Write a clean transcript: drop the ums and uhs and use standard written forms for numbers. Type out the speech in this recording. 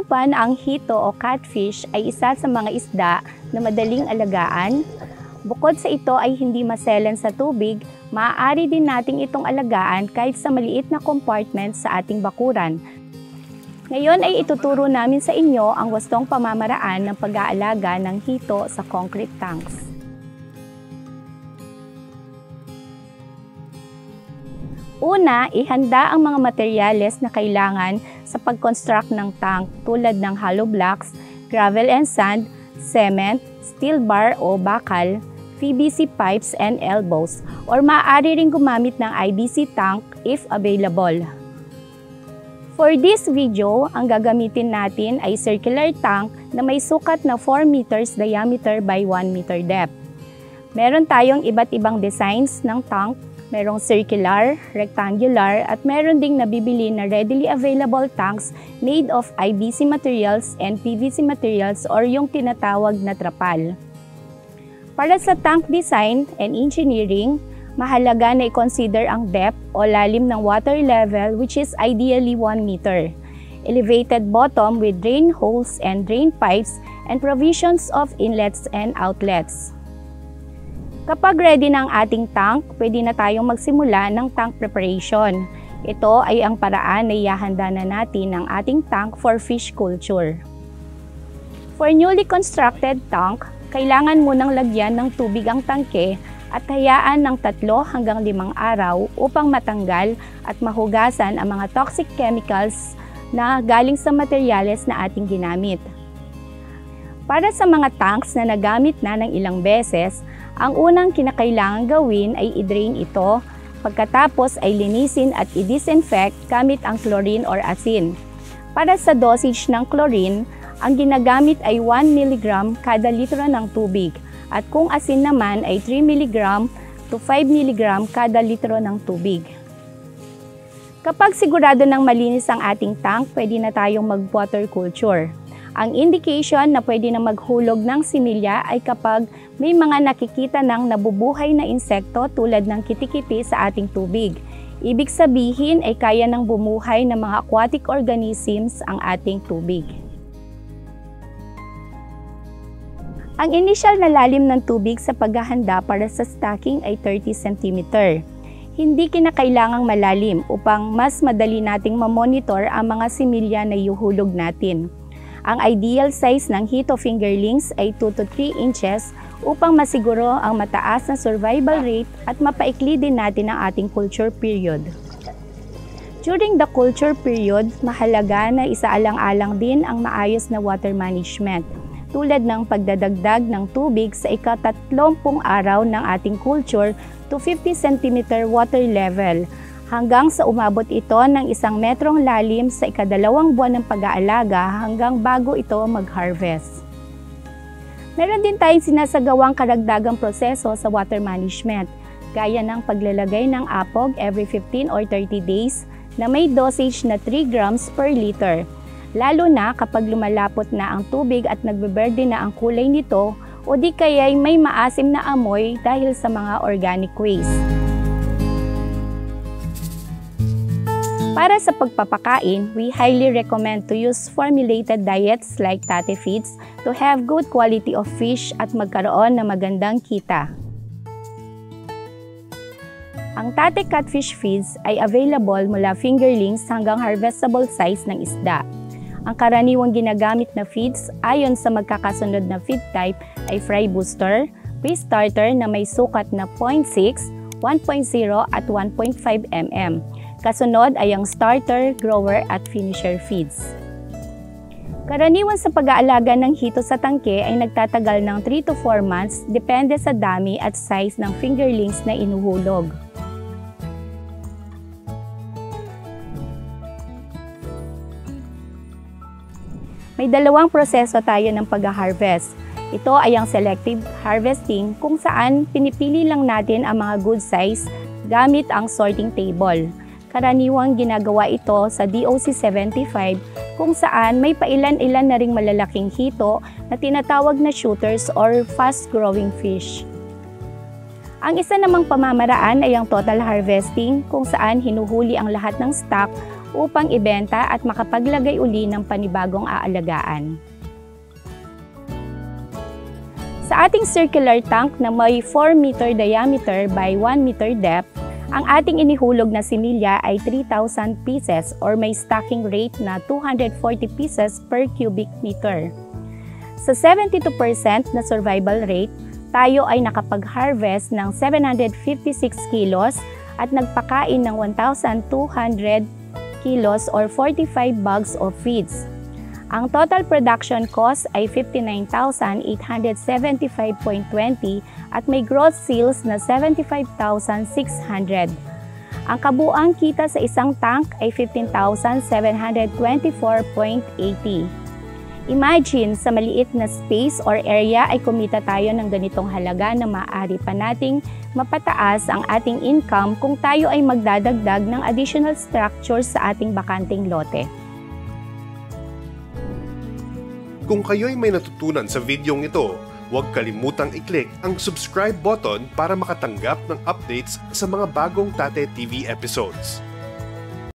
pa na ang hito o catfish ay isa sa mga isda na madaling alagaan, bukod sa ito ay hindi maselan sa tubig, maaari din nating itong alagaan kahit sa maliit na compartment sa ating bakuran. Ngayon ay ituturo namin sa inyo ang wastong pamamaraan ng pag-aalaga ng hito sa concrete tanks. Una, ihanda ang mga materyales na kailangan sa pag-construct ng tank tulad ng hollow blocks, gravel and sand, cement, steel bar o bakal, PVC pipes and elbows, or maaari ring gumamit ng IBC tank if available. For this video, ang gagamitin natin ay circular tank na may sukat na 4 meters diameter by 1 meter depth. Meron tayong iba't ibang designs ng tank. Merong circular, rectangular, at meron ding nabibili na readily available tanks made of IBC materials and PVC materials or yung tinatawag na trapal. Para sa tank design and engineering, mahalaga na i-consider ang depth o lalim ng water level which is ideally 1 meter, elevated bottom with drain holes and drain pipes, and provisions of inlets and outlets. Kapag ready na ang ating tank, pwede na tayong magsimula ng tank preparation. Ito ay ang paraan na ihahanda na natin ang ating tank for fish culture. For newly constructed tank, kailangan munang lagyan ng tubig ang tangke at hayaan ng 3 hanggang 5 araw upang matanggal at mahugasan ang mga toxic chemicals na galing sa materyales na ating ginamit. Para sa mga tanks na nagamit na ng ilang beses, ang unang kinakailangan gawin ay i-drain ito, pagkatapos ay linisin at i-disinfect gamit ang chlorine or asin. Para sa dosage ng chlorine, ang ginagamit ay 1 mg kada litro ng tubig at kung asin naman ay 3 mg to 5 mg kada litro ng tubig. Kapag sigurado ng malinis ang ating tank, pwede na tayong mag-water culture. Ang indication na pwede na maghulog ng similya ay kapag may mga nakikita ng nabubuhay na insekto tulad ng kitikiti sa ating tubig. Ibig sabihin ay kaya nang bumuhay ng mga aquatic organisms ang ating tubig. Ang initial na lalim ng tubig sa paghahanda para sa stocking ay 30 cm. Hindi kinakailangang malalim upang mas madali nating mamonitor ang mga similya na ihuhulog natin. Ang ideal size ng hito fingerlings ay 2 to 3 inches upang masiguro ang mataas na survival rate at mapaikli din natin ang ating culture period. During the culture period, mahalaga na isaalang-alang din ang maayos na water management, tulad ng pagdadagdag ng tubig sa ika-30 araw ng ating culture to 50 cm water level, hanggang sa umabot ito ng 1 metrong lalim sa ika-2 buwan ng pag-aalaga hanggang bago ito mag-harvest. Meron din tayong sinasagawang karagdagang proseso sa water management, gaya ng paglalagay ng apog every 15 or 30 days na may dosage na 3 grams per liter, lalo na kapag lumalapot na ang tubig at nagbeberde na ang kulay nito o di kaya'y may maasim na amoy dahil sa mga organic waste. Para sa pagpapakain, we highly recommend to use formulated diets like Tate Feeds to have good quality of fish at magkaroon ng magandang kita. Ang Tate Catfish Feeds ay available mula fingerlings hanggang harvestable size ng isda. Ang karaniwang ginagamit na feeds ayon sa magkakasunod na feed type ay fry booster, pre-starter na may sukat na 0.6, 1.0 at 1.5 mm. Kasunod ay ang starter, grower at finisher feeds. Karaniwan sa pag-aalaga ng hito sa tangke ay nagtatagal ng 3 to 4 months depende sa dami at size ng fingerlings na inuhulog. May 2 proseso tayo ng pag-harvest. Ito ay ang selective harvesting kung saan pinipili lang natin ang mga good size gamit ang sorting table. Karaniwang ginagawa ito sa DOC 75 kung saan may pailan-ilan na ring malalaking hito na tinatawag na shooters or fast-growing fish. Ang isa namang pamamaraan ay ang total harvesting kung saan hinuhuli ang lahat ng stock upang ibenta at makapaglagay uli ng panibagong aalagaan. Sa ating circular tank na may 4 meter diameter by 1 meter depth, ang ating inihulog na similya ay 3,000 pieces or may stacking rate na 240 pieces per cubic meter. Sa 72% na survival rate, tayo ay nakapag-harvest ng 756 kilos at nagpakain ng 1,200 kilos or 45 bags of feeds. Ang total production cost ay 59,875.20 at may gross sales na 75,600. Ang kabuang kita sa isang tank ay 15,724.80. Imagine, sa maliit na space or area ay kumita tayo ng ganitong halaga na maaari pa nating mapataas ang ating income kung tayo ay magdadagdag ng additional structures sa ating bakanting lote. Kung kayo'y may natutunan sa videong ito, huwag kalimutang i-click ang subscribe button para makatanggap ng updates sa mga bagong Tate TV episodes.